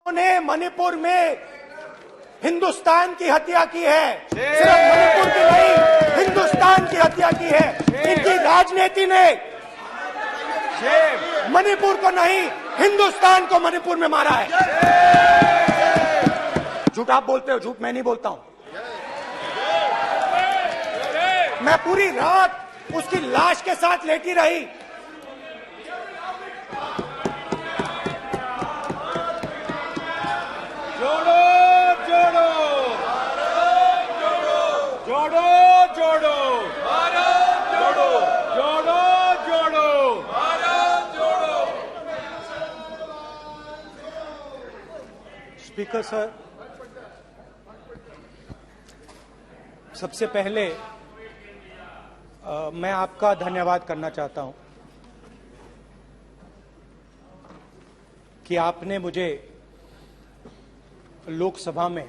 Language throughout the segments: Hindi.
ने मणिपुर में हिंदुस्तान की हत्या की है। सिर्फ मणिपुर की नहीं, हिंदुस्तान की हत्या की है। इनकी राजनीति ने मणिपुर को नहीं, हिंदुस्तान को मणिपुर में मारा है। झूठ आप बोलते हो, झूठ मैं नहीं बोलता हूं। मैं पूरी रात उसकी लाश के साथ लेटी रही। जोड़ो जोड़ो जोड़ो जोड़ो भारत जोड़ो जोड़ो जोड़ो भारत जोड़ो। स्पीकर सर, सबसे पहले मैं आपका धन्यवाद करना चाहता हूं कि आपने मुझे लोकसभा में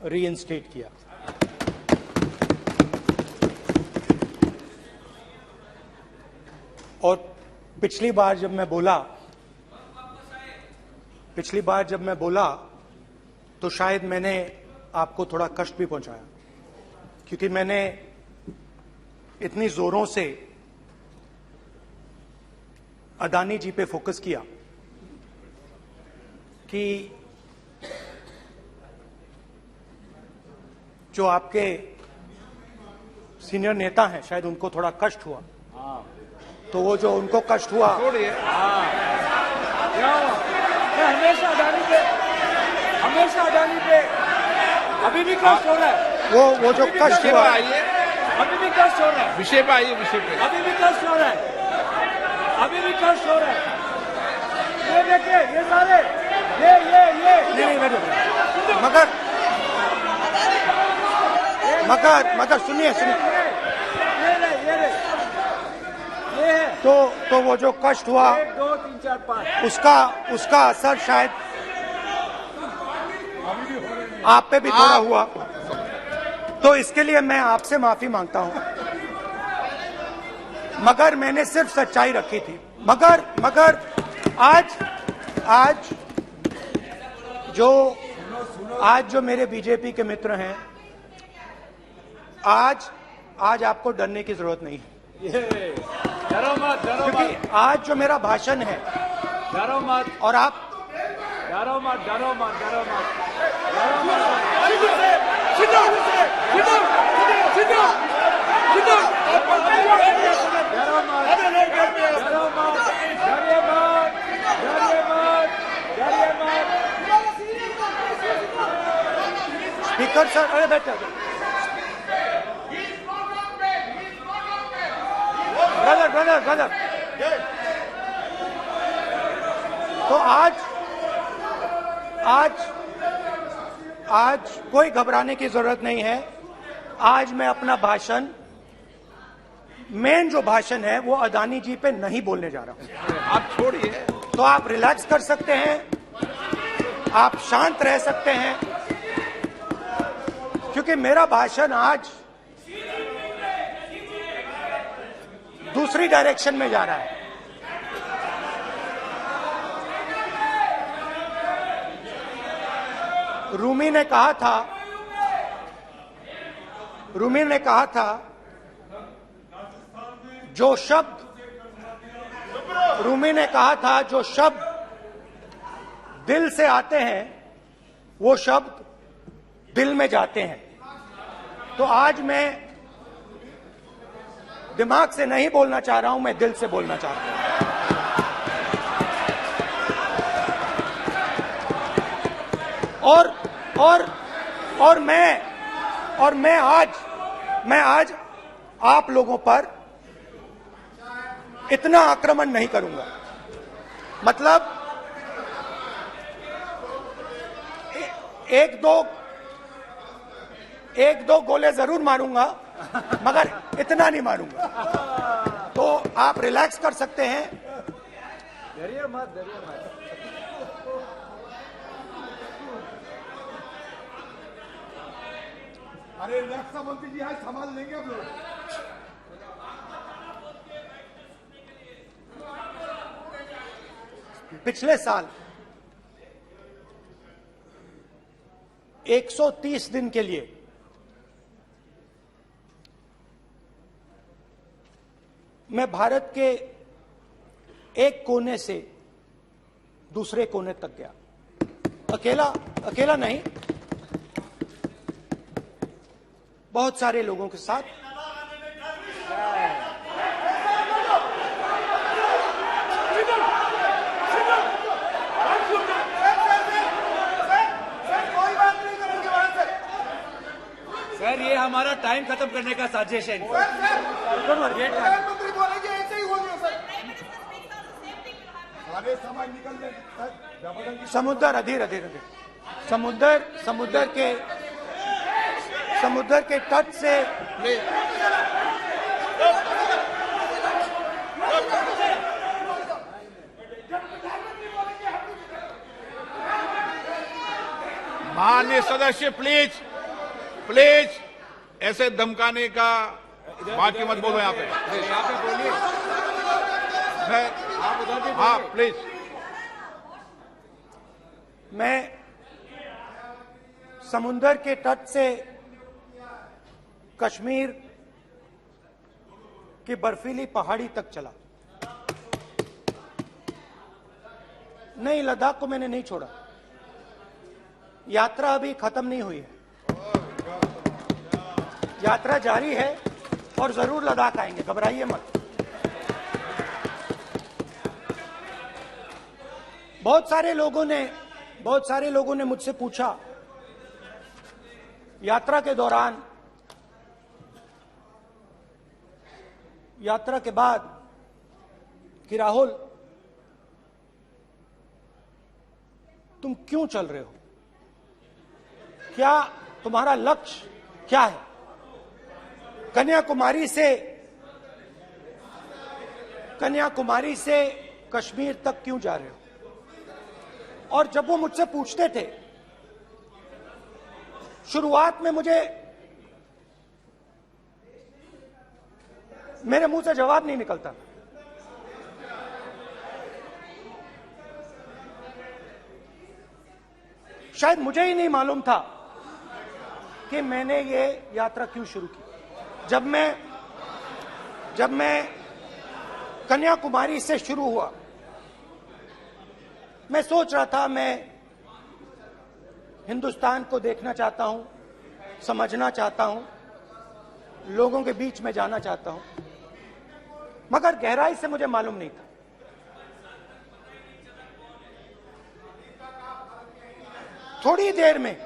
रीइंस्टेट किया। और पिछली बार जब मैं बोला तो शायद मैंने आपको थोड़ा कष्ट भी पहुंचाया, क्योंकि मैंने इतनी जोरों से अदानी जी पे फोकस किया कि जो आपके सीनियर नेता हैं शायद उनको थोड़ा कष्ट हुआ। तो वो जो उनको कष्ट हुआ, हमेशा अडानी पे अभी भी कष्ट हो रहा है। वो जो कष्ट हुआ, अभी भी कष्ट हो रहा है। विषय पे आइए, विषय पे। अभी भी कष्ट हो रहा है, अभी भी कष्ट हो रहा है। ये देखिए, ये सारे नहीं मगर सुनिए ये है। तो वो जो कष्ट हुआ, 1 2 3 4 5 उसका असर शायद आप पे भी थोड़ा हुआ। तो इसके लिए मैं आपसे माफी मांगता हूं, मगर मैंने सिर्फ सच्चाई रखी थी। मगर आज जो मेरे बीजेपी के मित्र हैं, आज आपको डरने की जरूरत नहीं है। डरो मत, क्योंकि आज जो मेरा भाषण है, डरो मत, और आप डरो मत। स्पीकर सर, अरे बैठे ब्रदर। तो आज कोई घबराने की जरूरत नहीं है। आज मैं अपना मेन जो भाषण है वो अदानी जी पे नहीं बोलने जा रहा हूं। आप छोड़िए, तो आप रिलैक्स कर सकते हैं, आप शांत रह सकते हैं, क्योंकि मेरा भाषण आज दूसरी डायरेक्शन में जा रहा है। रूमी ने कहा था जो शब्द दिल से आते हैं वो शब्द दिल में जाते हैं। तो आज मैं दिमाग से नहीं बोलना चाह रहा हूं, मैं दिल से बोलना चाह रहा हूं। और मैं आज आप लोगों पर इतना आक्रमण नहीं करूंगा। मतलब एक दो गोले जरूर मारूंगा, मगर इतना नहीं मारूंगा। तो आप रिलैक्स कर सकते हैं। डरिए मत। अरे रक्षा मंत्री जी आज संभाल लेंगे आप लोग। पिछले साल 130 दिन के लिए मैं भारत के एक कोने से दूसरे कोने तक गया। अकेला नहीं, बहुत सारे लोगों के साथ। सर ये हमारा टाइम खत्म करने का साजिश है। प्रधानमंत्री बोलेंगे ऐसे ही होंगे सर। सारे समाज निकल जाए। समुद्र अधीर समुद्र के तट से माननीय सदस्य प्लीज ऐसे धमकाने का बाकी मत बोलो यहाँ पे। बोलिए। हाँ प्लीज। मैं समुद्र के तट से कश्मीर की बर्फीली पहाड़ी तक चला। नहीं, लद्दाख को मैंने नहीं छोड़ा। यात्रा अभी खत्म नहीं हुई है, यात्रा जारी है और जरूर लद्दाख आएंगे, घबराइए मत। बहुत सारे लोगों ने मुझसे पूछा यात्रा के दौरान, यात्रा के बाद कि राहुल तुम क्यों चल रहे हो, क्या तुम्हारा लक्ष्य क्या है, कन्याकुमारी से कश्मीर तक क्यों जा रहे हो। और जब वो मुझसे पूछते थे, शुरुआत में मेरे मुंह से जवाब नहीं निकलता। शायद मुझे ही नहीं मालूम था कि मैंने ये यात्रा क्यों शुरू की। जब मैं कन्याकुमारी से शुरू हुआ, मैं सोच रहा था मैं हिंदुस्तान को देखना चाहता हूं, समझना चाहता हूं, लोगों के बीच में जाना चाहता हूं, मगर गहराई से मुझे मालूम नहीं था। थोड़ी देर में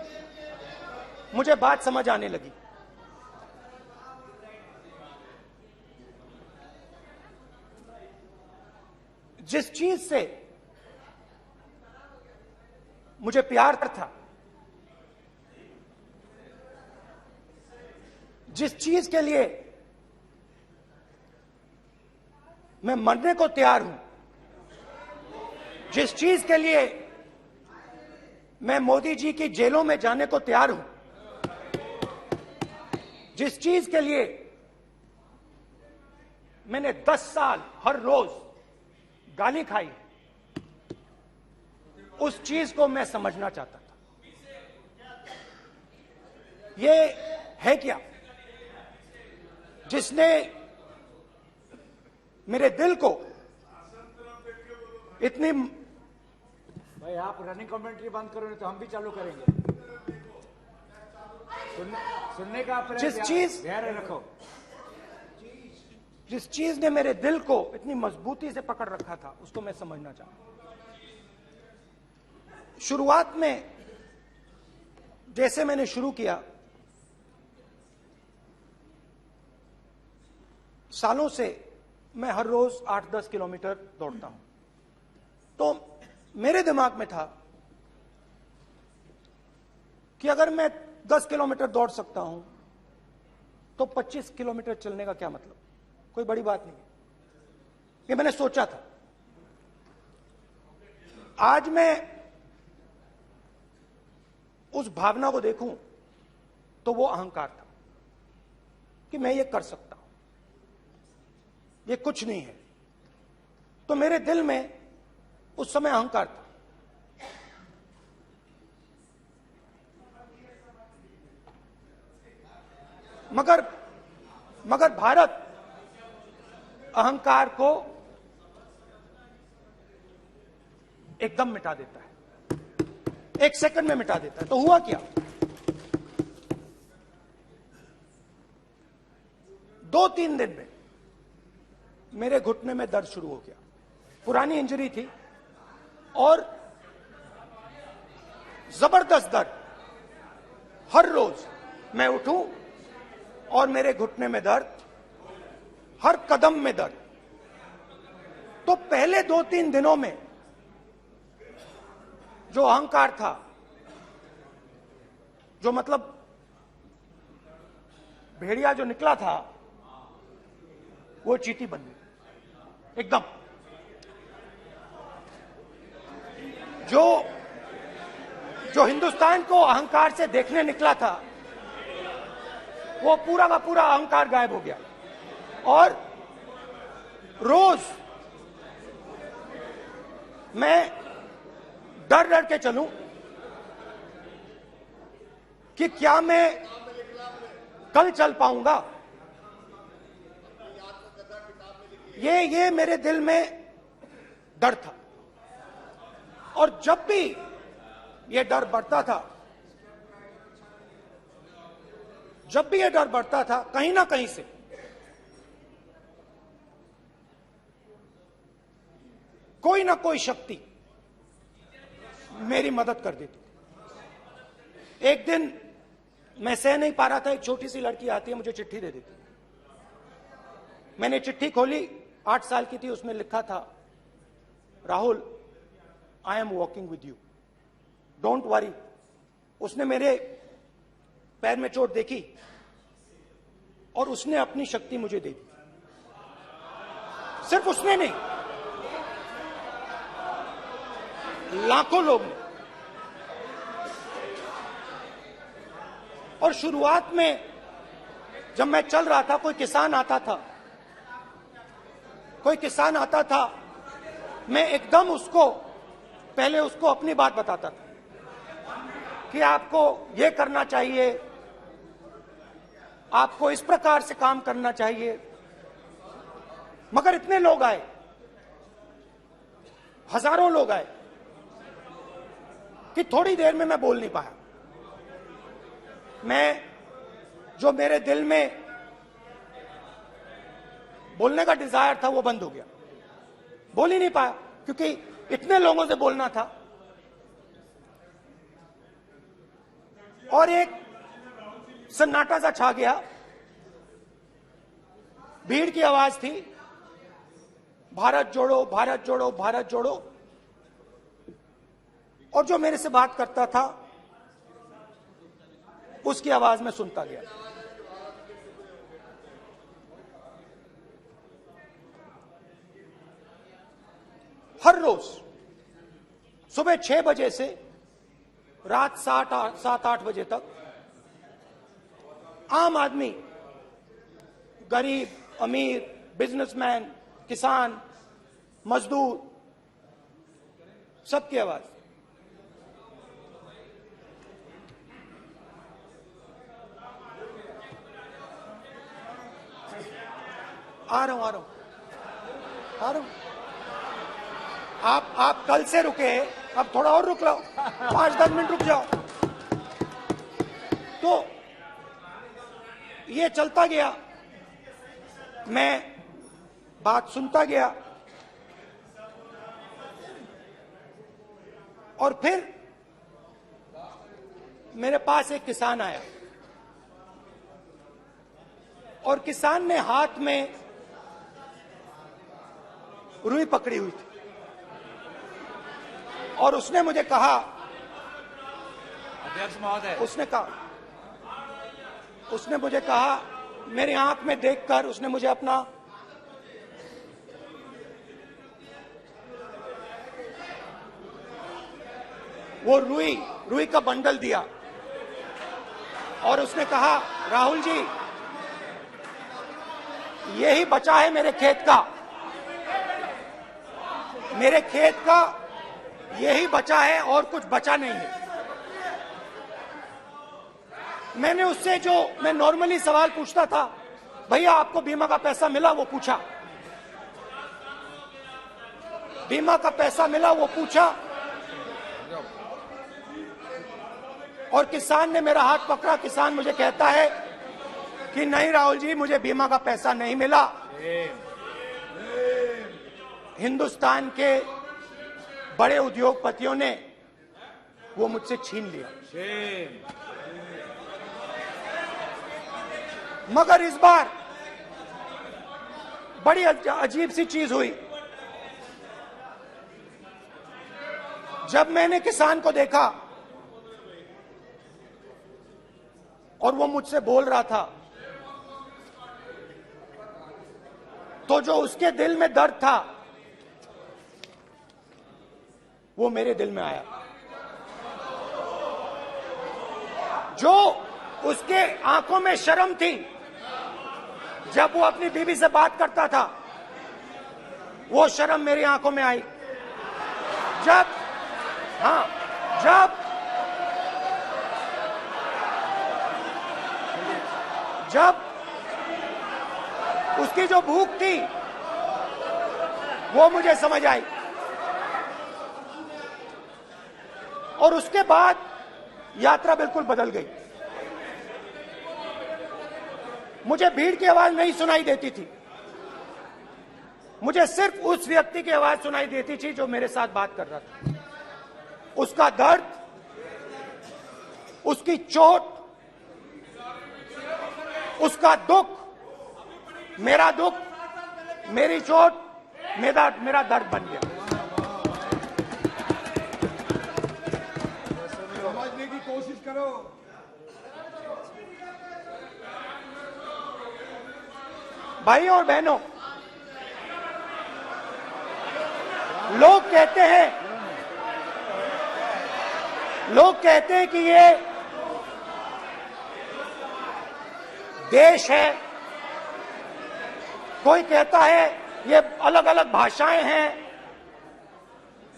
मुझे बात समझ आने लगी। जिस चीज से मुझे प्यार था, जिस चीज के लिए मैं मरने को तैयार हूं, जिस चीज के लिए मैं मोदी जी की जेलों में जाने को तैयार हूं, जिस चीज के लिए मैंने 10 साल हर रोज गाली खाई, उस चीज को मैं समझना चाहता था। ये है क्या जिसने मेरे दिल को इतनी। भाई आप रनिंग कमेंट्री बंद करो नहीं तो हम भी चालू करेंगे। सुनने का धैर्य रखो। जिस चीज ने मेरे दिल को इतनी मजबूती से पकड़ रखा था, उसको मैं समझना चाहता। शुरुआत में जैसे मैंने शुरू किया, सालों से मैं हर रोज 8-10 किलोमीटर दौड़ता हूं, तो मेरे दिमाग में था कि अगर मैं 10 किलोमीटर दौड़ सकता हूं तो 25 किलोमीटर चलने का क्या मतलब, कोई बड़ी बात नहीं। ये मैंने सोचा था। आज मैं उस भावना को देखूं तो वो अहंकार था कि मैं ये कर सकता हूं, ये कुछ नहीं है। तो मेरे दिल में उस समय अहंकार था। मगर भारत अहंकार को एकदम मिटा देता है, 1 सेकंड में मिटा देता है। तो हुआ क्या, 2-3 दिन में मेरे घुटने में दर्द शुरू हो गया। पुरानी इंजरी थी और जबरदस्त दर्द। हर रोज मैं उठूं और मेरे घुटने में दर्द, हर कदम में दर्द। तो पहले 2-3 दिनों में जो अहंकार था, जो मतलब भेड़िया जो निकला था, वो चींटी बन गई एकदम। जो हिंदुस्तान को अहंकार से देखने निकला था, वो पूरा का पूरा अहंकार गायब हो गया। और रोज मैं डर डर के चलूं कि क्या मैं कल चल पाऊंगा। ये मेरे दिल में डर था। और जब भी ये डर बढ़ता था, कहीं ना कहीं से कोई ना कोई शक्ति मेरी मदद कर देती। एक दिन मैं सह नहीं पा रहा था, एक छोटी सी लड़की आती है, मुझे चिट्ठी दे देती। मैंने चिट्ठी खोली, 8 साल की थी, उसमें लिखा था, Rahul, I am walking with you, don't worry. उसने मेरे पैर में चोट देखी और उसने अपनी शक्ति मुझे दे दी। सिर्फ उसने नहीं, लाखों लोग ने। और शुरुआत में जब मैं चल रहा था, कोई किसान आता था, मैं एकदम पहले उसको अपनी बात बताता था कि आपको ये करना चाहिए, आपको इस प्रकार से काम करना चाहिए। मगर इतने लोग आए, हजारों लोग आए, कि थोड़ी देर में मैं बोल नहीं पाया। जो मेरे दिल में बोलने का डिजायर था, वो बंद हो गया। बोल ही नहीं पाया, क्योंकि इतने लोगों से बोलना था। और एक सन्नाटा सा छा गया, भीड़ की आवाज थी, भारत जोड़ो, भारत जोड़ो, भारत जोड़ो। और जो मेरे से बात करता था, उसकी आवाज में सुनता गया। हर रोज सुबह 6 बजे से रात 7-8 बजे तक आम आदमी, गरीब, अमीर, बिजनेसमैन, किसान, मजदूर, सबकी आवाज। आ रहा हूं। आप कल से रुके, अब थोड़ा और रुक लो, 5-10 मिनट रुक जाओ। तो ये चलता गया, मैं बात सुनता गया। और फिर मेरे पास एक किसान आया, और किसान ने हाथ में रुई पकड़ी हुई थी, और उसने मुझे कहा, अध्यक्ष महोदय, उसने मुझे कहा, मेरी आंख में देखकर उसने मुझे अपना वो रुई का बंडल दिया, और उसने कहा, राहुल जी, यही बचा है मेरे खेत का यही बचा है, और कुछ बचा नहीं है। मैंने उससे जो मैं नॉर्मली सवाल पूछता था, भैया आपको बीमा का पैसा मिला, वो पूछा, बीमा का पैसा मिला वो पूछा, और किसान ने मेरा हाथ पकड़ा। किसान मुझे कहता है कि नहीं राहुल जी, मुझे बीमा का पैसा नहीं मिला, हिंदुस्तान के बड़े उद्योगपतियों ने वो मुझसे छीन लिया। मगर इस बार बड़ी अजीब सी चीज हुई। जब मैंने किसान को देखा और वो मुझसे बोल रहा था, तो जो उसके दिल में दर्द था वो मेरे दिल में आया। जो उसके आंखों में शर्म थी जब वो अपनी बीवी से बात करता था, वो शर्म मेरी आंखों में आई। जब उसकी जो भूख थी वो मुझे समझ आई। और उसके बाद यात्रा बिल्कुल बदल गई। मुझे भीड़ की आवाज नहीं सुनाई देती थी, मुझे सिर्फ उस व्यक्ति की आवाज सुनाई देती थी जो मेरे साथ बात कर रहा था। उसका दर्द, उसकी चोट, उसका दुख, मेरा दुख, मेरी चोट, मेरा दर्द बन गया। समझने की कोशिश करो। भाइयों और बहनों, लोग कहते हैं कि ये देश है, कोई कहता है ये अलग अलग भाषाएं हैं,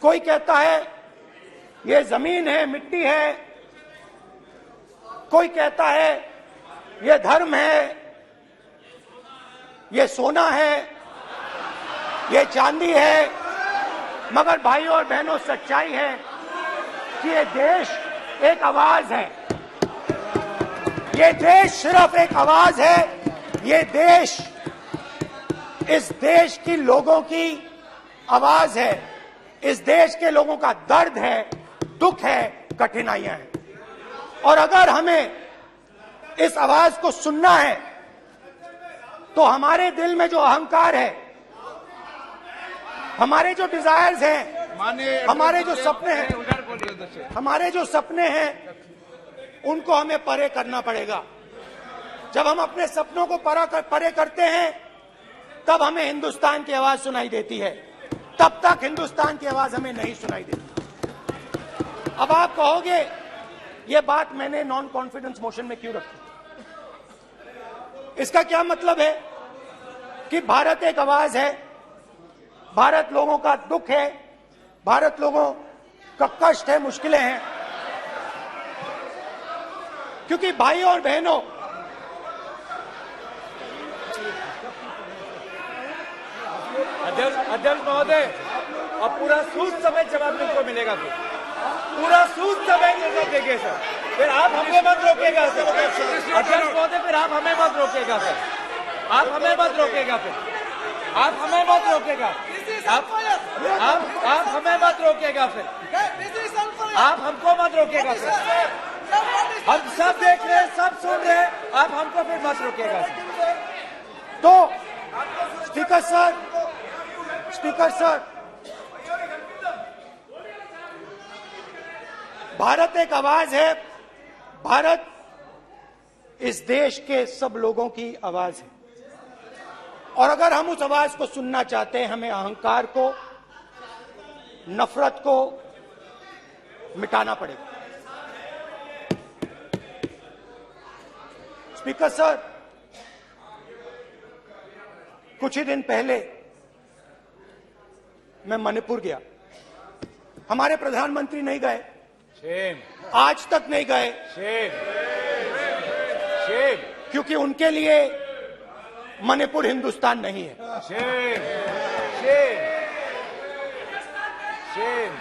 कोई कहता है ये जमीन है, मिट्टी है, कोई कहता है ये धर्म है, ये सोना है, ये चांदी है। मगर भाइयों और बहनों, सच्चाई है कि ये देश एक आवाज है। ये देश सिर्फ एक आवाज है। ये देश, इस देश की लोगों की आवाज है। इस देश के लोगों का दर्द है, दुख है, कठिनाइयां हैं। और अगर हमें इस आवाज को सुनना है तो हमारे दिल में जो अहंकार है, हमारे जो डिजायर्स हैं, हमारे जो सपने हैं, उनको हमें परे करना पड़ेगा। जब हम अपने सपनों को परे करते हैं, तब हमें हिंदुस्तान की आवाज सुनाई देती है। तब तक हिंदुस्तान की आवाज हमें नहीं सुनाई देती। अब आप कहोगे ये बात मैंने नॉन कॉन्फिडेंस मोशन में क्यों रखी? इसका क्या मतलब है कि भारत एक आवाज है, भारत लोगों का दुख है, भारत लोगों का कष्ट है, मुश्किलें हैं। क्योंकि भाइयों और बहनों, अध्यक्ष महोदय, अब पूरा सूद समेत जवाब तुमको मिलेगा, पूरा सूद समेत जवाब देंगे सर। फिर आप हमें मत रोकेगा सर। अध्यक्ष महोदय, फिर आप हमें मत रोकेगा सर। आप हमें मत रोकेगा, फिर आप हमें मत रोकेगा, आप हमें मत रोकेगा, फिर आप हमको मत रोकेगा सर। हम सब देख रहे हैं, सब सुन रहे हैं, आप हमको फिर मत रोकेगा सर। तो स्पीकर सर, भारत एक आवाज है। भारत इस देश के सब लोगों की आवाज है। और अगर हम उस आवाज को सुनना चाहते हैं, हमें अहंकार को, नफरत को मिटाना पड़ेगा। स्पीकर सर, कुछ ही दिन पहले मैं मणिपुर गया। हमारे प्रधानमंत्री नहीं गए, आज तक नहीं गए। शेम, क्योंकि उनके लिए मणिपुर हिंदुस्तान नहीं है। Shame, shame, shame.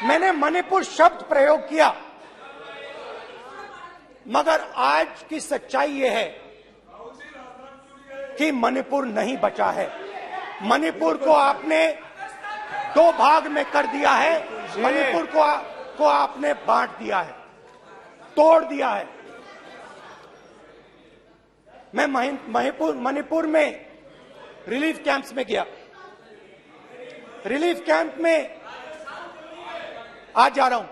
मैंने मणिपुर शब्द प्रयोग किया, मगर आज की सच्चाई यह है कि मणिपुर नहीं बचा है। मणिपुर को आपने दो भाग में कर दिया है। मणिपुर को आपने बांट दिया है, तोड़ दिया है। मैं मणिपुर में रिलीफ कैंप्स में गया। रिलीफ कैंप में आज जा रहा हूं।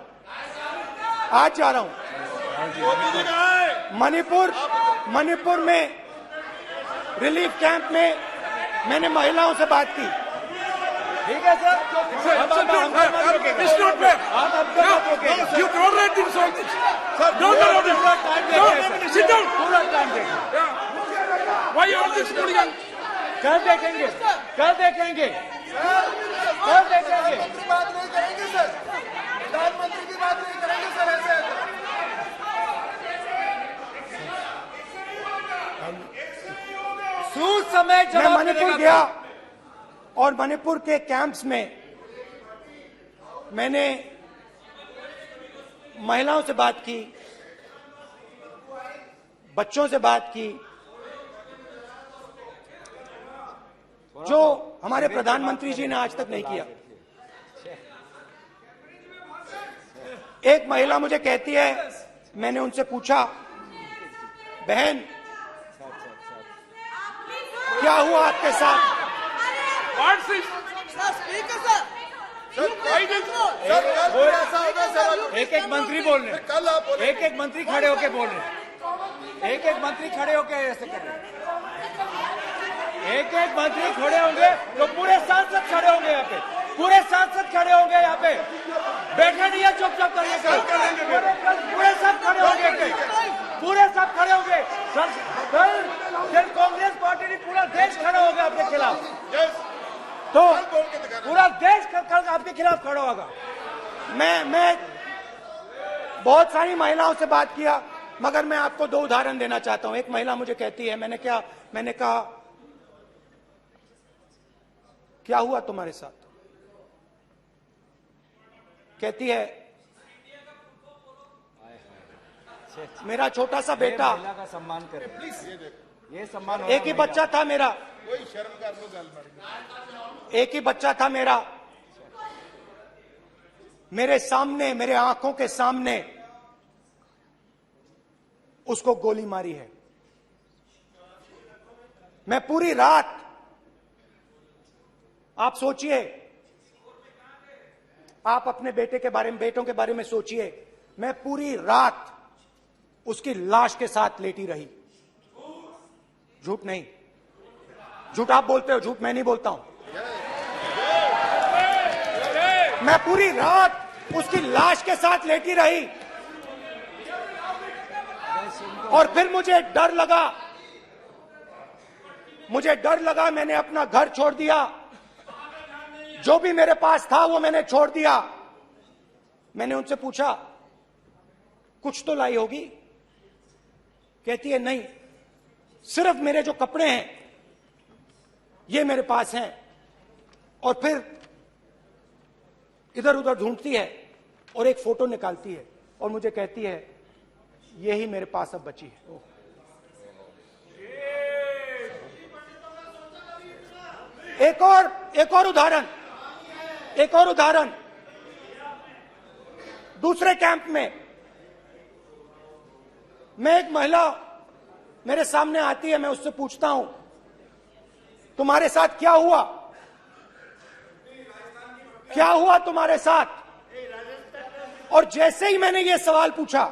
मणिपुर में रिलीफ कैंप में मैंने महिलाओं से बात की। ठीक है सर, आप हमको मत रोकिएगा। आप हमको मत रोकिएगा। You don't let him solve this. Sir, पूरा टाइम देखेंगे, sit down. पूरा टाइम देखेंगे। Why you all this hooligan? कल देखेंगे, कल देखेंगे, कल देखेंगे। की बात नहीं करेंगे सर, प्रधानमंत्री की बात नहीं करेंगे सर ऐसे। सूद समय मैं जवाब मणिपुर मिलेगा। गया और मणिपुर के कैंप्स में मैंने महिलाओं से बात की, बच्चों से बात की, जो हमारे प्रधानमंत्री जी ने आज तक नहीं किया। एक महिला मुझे कहती है, मैंने उनसे पूछा, बहन क्या हुआ आपके साथ? What's this? सर, ऐसा होगा सर। एक एक मंत्री बोल रहे हैं, कल आप बोले एक एक मंत्री खड़े होके बोल रहे हैं, एक एक मंत्री खड़े होके ऐसे कर रहे हैं। एक एक मंत्री खड़े होंगे तो पूरे सांसद खड़े होंगे यहाँ पे, पूरे सांसद खड़े होंगे यहाँ पे। बैठे नहीं है, चुपचाप करिए। पूरे सब खड़े होंगे, पूरे सब खड़े होंगे। कल कांग्रेस पार्टी ने पूरा देश खड़ा होगा आपके खिलाफ। तो पूरा देश कल आपके खिलाफ खड़ा होगा। मैं बहुत सारी महिलाओं से बात किया, मगर मैं आपको दो उदाहरण देना चाहता हूं। एक महिला मुझे कहती है, मैंने कहा क्या हुआ तुम्हारे साथ? कहती है, मेरा छोटा सा बेटा, महिला का सम्मान करें प्लीज, ये सम्मान। एक ही बच्चा था मेरा, कोई शर्म कर लो गल मारी। एक ही बच्चा था मेरा, मेरे सामने, मेरे आंखों के सामने उसको गोली मारी है। मैं पूरी रात, आप सोचिए, आप अपने बेटे के बारे में, बेटों के बारे में सोचिए। मैं पूरी रात उसकी लाश के साथ लेटी रही। झूठ नहीं, झूठ आप बोलते हो, झूठ मैं नहीं बोलता हूं। मैं पूरी रात उसकी लाश के साथ लेटी रही और फिर मुझे डर लगा, मैंने अपना घर छोड़ दिया। जो भी मेरे पास था वो मैंने छोड़ दिया। मैंने उनसे पूछा, कुछ तो लाई होगी? कहती है, नहीं, सिर्फ मेरे जो कपड़े हैं ये मेरे पास हैं। और फिर इधर उधर ढूंढती है और एक फोटो निकालती है और मुझे कहती है, यही मेरे पास अब बची है। एक और उदाहरण, दूसरे कैंप में मैं, एक महिला मेरे सामने आती है, मैं उससे पूछता हूं, तुम्हारे साथ क्या हुआ? क्या हुआ तुम्हारे साथ? और जैसे ही मैंने ये सवाल पूछा,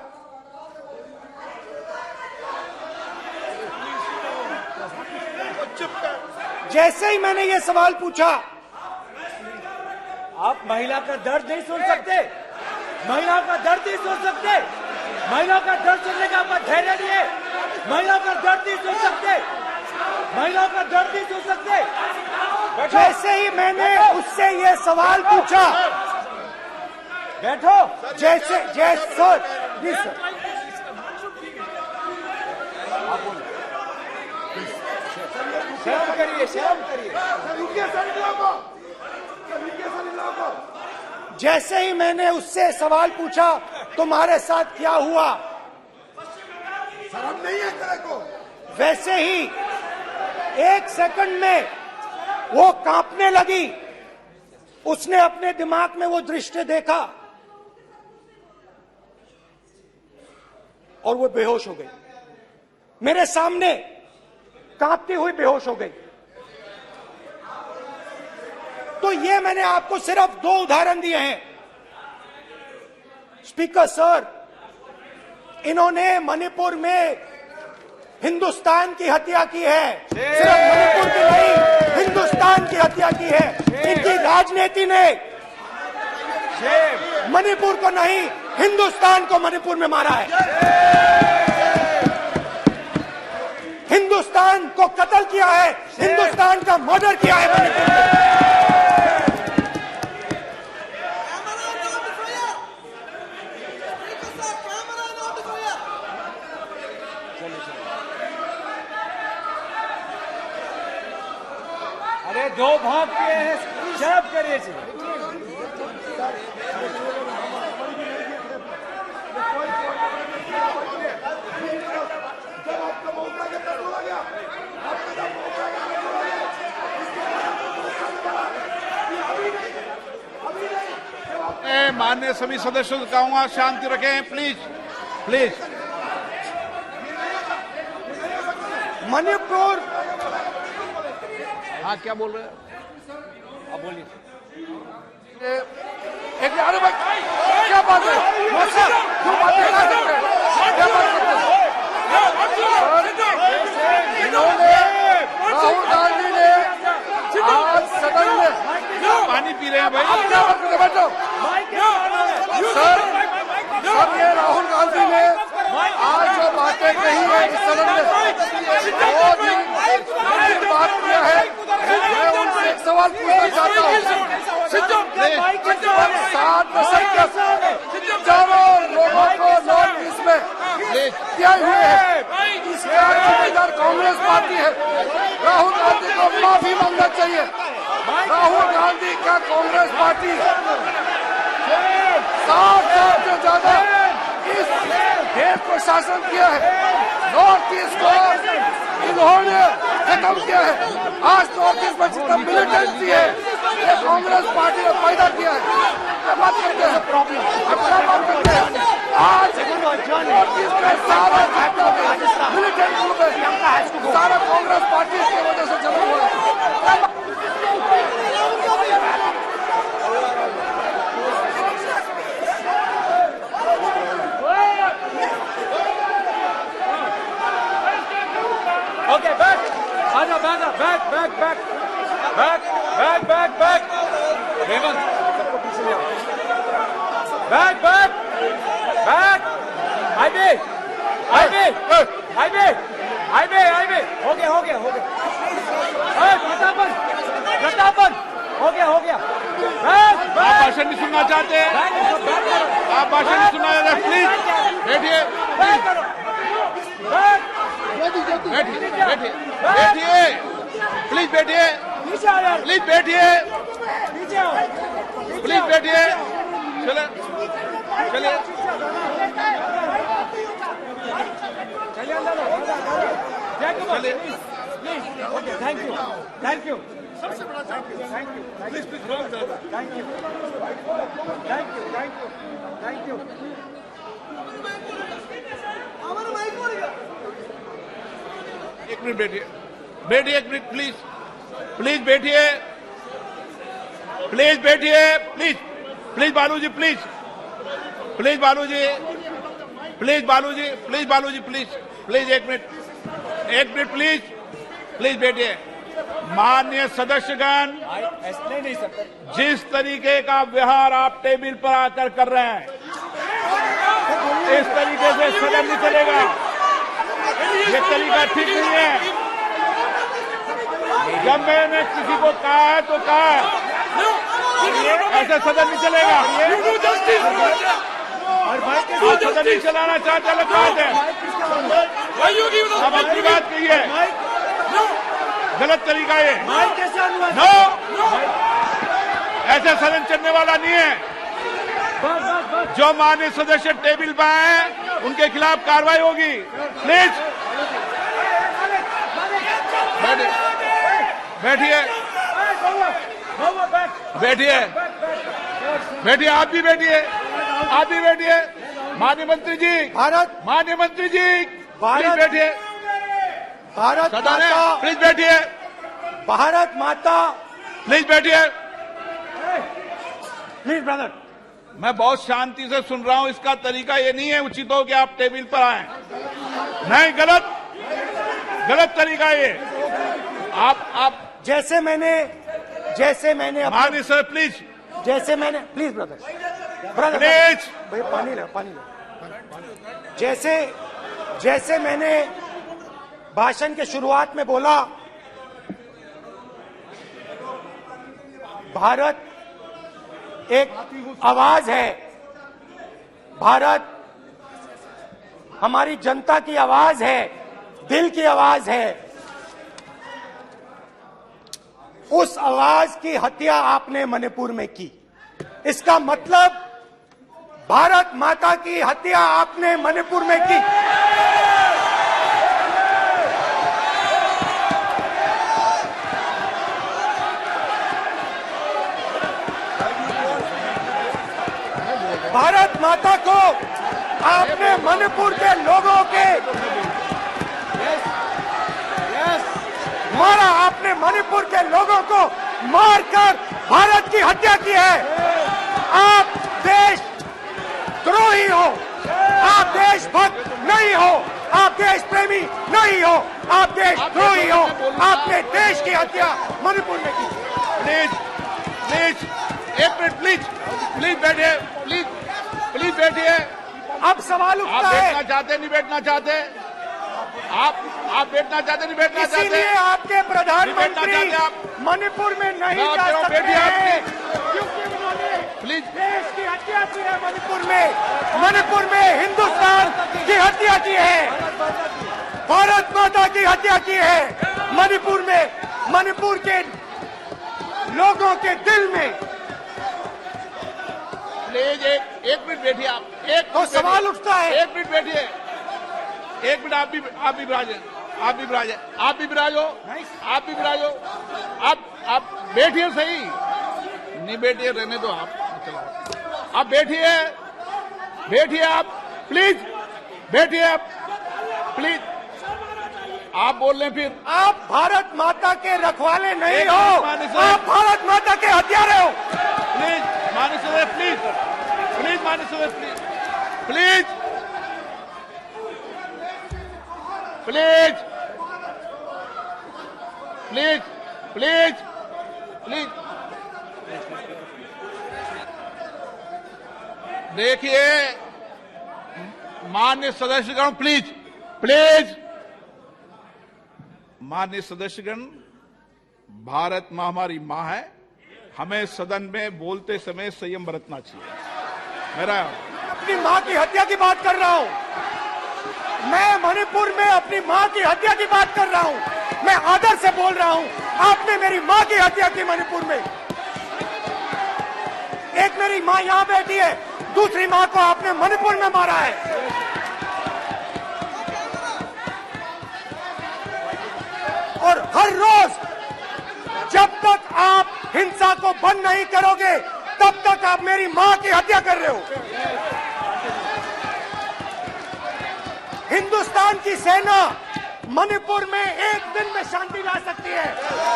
जैसे ही मैंने ये सवाल पूछा, आप महिला का दर्द नहीं सुन सकते, महिला का दर्द नहीं सुन सकते, महिला का दर्द सुनने का आपका धैर्य नहीं है। महिला का दर्द नहीं सुन सकते, महिला का दर्द नहीं सुन सकते। जैसे ही मैंने उससे ये सवाल पूछा, बैठो। जैसे सर, शर्म करिए, शर्म करिए। जैसे ही मैंने उससे सवाल पूछा तुम्हारे साथ क्या हुआ, शर्म नहीं है तेरे को? वैसे ही 1 सेकंड में वो कांपने लगी। उसने अपने दिमाग में वो दृश्य देखा और वो बेहोश हो गई। मेरे सामने कांपती हुई बेहोश हो गई। तो ये मैंने आपको सिर्फ 2 उदाहरण दिए हैं। स्पीकर सर, इन्होंने मणिपुर में हिंदुस्तान की हत्या की है। सिर्फ मणिपुर की नहीं, हिंदुस्तान की हत्या की है। इनकी राजनीति ने मणिपुर को नहीं, हिंदुस्तान को मणिपुर में मारा है। हिंदुस्तान को कत्ल किया है, हिंदुस्तान का मर्डर किया है मणिपुर में। अरे 2 भाग किए हैं, शर्म करिए जी। माननीय सभी सदस्यों से कहूंगा शांति रखें, प्लीज प्लीज। मणिपुर, हाँ क्या बोल रहे हैं? अब बोलिए। एक अरे भाई क्या बात है? क्यों बात कर सकते हैं? क्या बात करते हैं? इन्होंने राहुल गांधी ने आज सदन में पानी पी रहे हैं भाई। आप क्या बात करते? बैठो सर। सर ये राहुल गांधी ने आज जो बातें कही है इस सदन में बहुत ही बात किया है। मैं उनसे एक सवाल पूछना चाहता हूँ। 60 दशक के चारों लोगों को नॉर्थ ईस्ट में किया हुए है, इसका जिम्मेदार कांग्रेस पार्टी है। राहुल गांधी को माफी मांगना चाहिए। राहुल गांधी का कांग्रेस पार्टी 60 साल से ज्यादा इस देश को शासन किया है। नॉर्थ ईस्ट को इन्होंने खत्म किया है। आज नॉर्थ ईस्ट में जितना मिलिटेंसी है ये कांग्रेस पार्टी ने पैदा किया है। क्या बात करते हैं? क्या बात करते हैं? आज नॉर्थ ईस्ट में सारा मिलिटेंट ग्रुप है, सारा कांग्रेस पार्टी की वजह से चला हुआ है। ओके, बैक आजा, बैक हेमंत, सबको पीछे ले आओ। बैक हाईवे हो गया प्रतापन हो गया। आप भाषण नहीं सुनना चाहते? आप भाषण नहीं सुनना चाहते? प्लीज बैठिए, प्लीज बैठिए, चलिए। Thank you. सबसे बड़ा प्लीज थैंक यू। एक मिनट बैठिए, एक मिनट प्लीज बैठिए, बालूजी प्लीज एक मिनट प्लीज बैठिए। माननीय सदस्यगण, ऐसे नहीं सकते। जिस तरीके का व्यवहार आप टेबल पर आकर कर रहे हैं, इस तरीके से सदन नहीं चलेगा। ये तरीका ठीक नहीं है। जब मैंने किसी को कहा है तो कहा है, ऐसे सदन नहीं चलेगा। आप सदन नहीं चलाना चाहते, अलग बात है। अब अपनी बात कही है। गलत तरीका ये। माइक कैसे ऑन हुआ? नो, ऐसे सदन चलने वाला नहीं है। जो माननीय सदस्य टेबल पर आए उनके खिलाफ कार्रवाई होगी। प्लीज बैठिए, बैठिए, बैठिए, आप भी बैठिए, आप भी बैठिए। माननीय मंत्री जी, माननीय मंत्री जी, प्लीज बैठिए। भारत सदन है, माता, प्लीज बैठिए, भारत माता, प्लीज बैठिए। Please brother. मैं बहुत शांति से सुन रहा हूं। इसका तरीका ये नहीं है उचित हो कि आप टेबल पर आए। नहीं, गलत, गलत तरीका ये। आप जैसे मैंने माननीय सर प्लीज, जैसे मैंने, प्लीज ब्रदर, ब्रदर प्लीज, भैया पानी लो, पानी लो। जैसे मैंने भाषण के शुरुआत में बोला, भारत एक आवाज है, भारत हमारी जनता की आवाज है, दिल की आवाज है। उस आवाज की हत्या आपने मणिपुर में की। इसका मतलब भारत माता की हत्या आपने मणिपुर में की। भारत माता को आपने मणिपुर के लोगों के मारा, आपने मणिपुर के लोगों को मारकर भारत की हत्या की है। आप देशद्रोही हो, आप देशभक्त नहीं हो, आप देश प्रेमी नहीं हो, आप देशद्रोही हो। आपने देश की हत्या मणिपुर में की। प्लीज, प्लीज, एक मिनट, प्लीज, प्लीज बैठिए, प्लीज, प्लीज बैठिए। अब सवाल आप उठता है, बैठना चाहते नहीं बैठना चाहते? आप बैठना चाहते नहीं बैठना चाहते? इसीलिए आपके प्रधानमंत्री नहीं बैठना चाहते मणिपुर में नहीं मैं जा कह रहा हूं, सकते बैठिए आप, हैं, क्योंकि उन्होंने प्लीज। देश की हत्या की है। मणिपुर में हिंदुस्तान की हत्या की है, भारत माता की हत्या की है। मणिपुर में, मणिपुर के लोगों के दिल में। प्लीज एक मिनट बैठिए आप, एक तो मिनट सवाल बैठिए। उठता है, एक मिनट बैठिए, एक मिनट। आप भी विराजे, आप भी विराजे, आप भी विराजो, आप भी विराजो। आप बैठिए, सही नहीं बैठिए, रहने दो आप, चलो आप बैठिए, बैठिए आप, प्लीज बैठिए आप, प्लीज। आप बोल रहे फिर आप भारत माता के रखवाले नहीं एक हो, मिनट, माननीय सर। आप भारत माता के हत्यारे हो। प्लीज माननीय सदस्य, प्लीज, प्लीज माननीय सदस्य, please, please, please, please, please. देखिए माननीय सदस्यगण, प्लीज, प्लीज, माननीय सदस्यगण, भारत मां हमारी मां है। हमें सदन में बोलते समय संयम बरतना चाहिए। मेरा अपनी मां की हत्या की बात कर रहा हूं। मैं मणिपुर में अपनी मां की हत्या की बात कर रहा हूं। मैं आदर से बोल रहा हूं। आपने मेरी मां की हत्या की मणिपुर में। एक मेरी मां यहां बैठी है, दूसरी मां को आपने मणिपुर में मारा है। और हर रोज जब तक आप हिंसा को बंद नहीं करोगे, तब तक आप मेरी मां की हत्या कर रहे हो। हिंदुस्तान की सेना मणिपुर में एक दिन में शांति ला सकती है।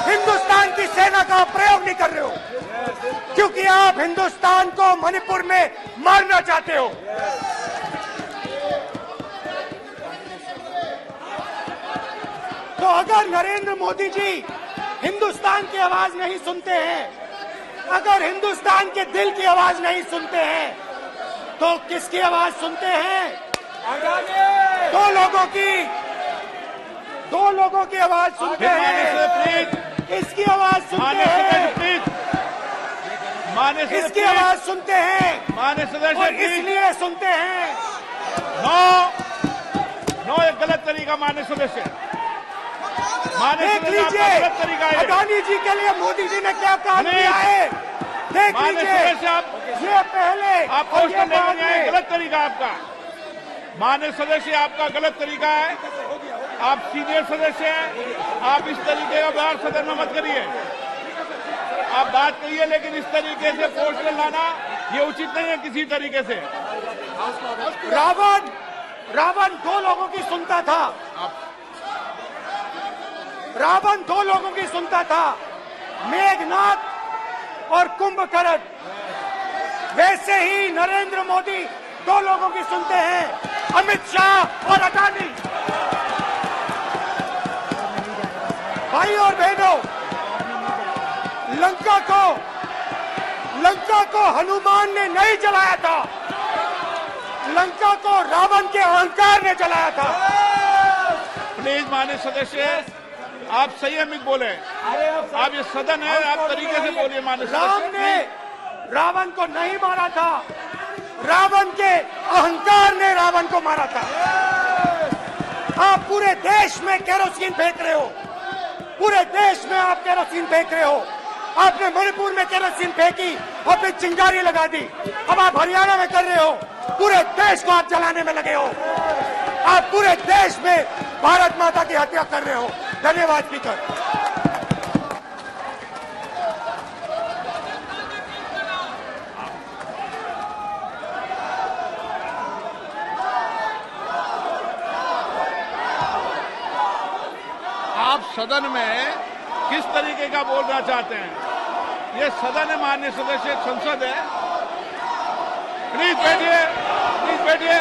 हिंदुस्तान की सेना का प्रयोग नहीं कर रहे हो, क्योंकि आप हिंदुस्तान को मणिपुर में मारना चाहते हो। तो अगर नरेंद्र मोदी जी हिंदुस्तान की आवाज नहीं सुनते हैं, अगर हिंदुस्तान के दिल की आवाज नहीं सुनते हैं, तो किसकी आवाज सुनते हैं? दो लोगों की आवाज सुनते हैं। प्लीज, इसकी आवाज सुनते हैं, प्लीज, माननीय सदस्य, इसकी आवाज सुनते हैं, माननीय सदस्य, और प्लीज। इसलिए सुनते हैं। नो, नो, ये गलत तरीका। माननीय सदस्य, माननीय देख सदस्य, आपका लीजिए गलत तरीका है। अडानी जी के लिए मोदी जी ने क्या काम नहीं। किया है, देख माननीय लीजिए। सदस्य, आप ये पहले आप और पोस्ट ये करने बाद में में। गलत तरीका आपका। माननीय सदस्य, आपका गलत तरीका है। आप सीनियर सदस्य हैं, आप इस तरीके का व्यवहार सदन में मत करिए। आप बात करिए, लेकिन इस तरीके से पोस्टर लाना ये उचित नहीं है किसी तरीके से। रावण दो लोगों की सुनता था, रावण दो लोगों की सुनता था, मेघनाथ और कुंभकर्ण। वैसे ही नरेंद्र मोदी दो लोगों की सुनते हैं, अमित शाह और अडानी। भाई और बहनों, लंका को हनुमान ने नहीं जलाया था, लंका को रावण के अहंकार ने जलाया था। प्लीज माननीय सदस्य, आप संयमित बोले। आप ये सदन है, आप तरीके से बोलिए। माननीय राम सदस्य, ने रावण को नहीं मारा था, रावण के अहंकार ने रावण को मारा था। आप पूरे देश में केरोसिन फेंक रहे हो, पूरे देश में आप केरोसिन फेंक रहे हो। आपने मणिपुर में केरोसिन फेंकी, आपने चिंगारी लगा दी। अब आप हरियाणा में कर रहे हो, पूरे देश को आप जलाने में लगे हो। आप पूरे देश में भारत माता की हत्या कर रहे हो। धन्यवाद स्पीकर। आप सदन में किस तरीके का बोलना चाहते हैं? ये सदन है माननीय सदस्य, संसद है। प्लीज बैठिए, प्लीज बैठिए।